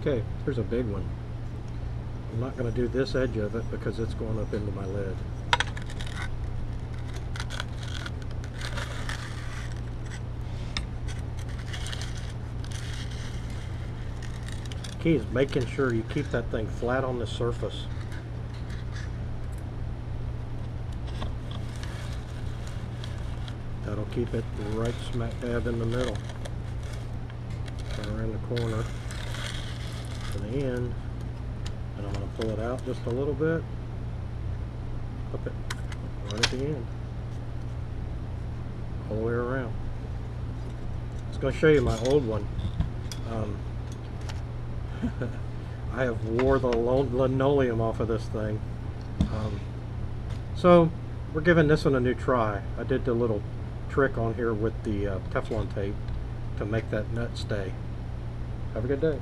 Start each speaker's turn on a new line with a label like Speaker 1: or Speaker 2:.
Speaker 1: Okay, here's a big one. I'm not going to do this edge of it because it's going up into my lid. Key is making sure you keep that thing flat on the surface. That'll keep it right smack dab in the middle. Turn around the corner to the end, and I'm going to pull it out just a little bit. Up it right at the end, all the way around. I was going to show you my old one. I have wore the linoleum off of this thing. So we're giving this one a new try. I did the little trick on here with the Teflon tape to make that nut stay. Have a good day.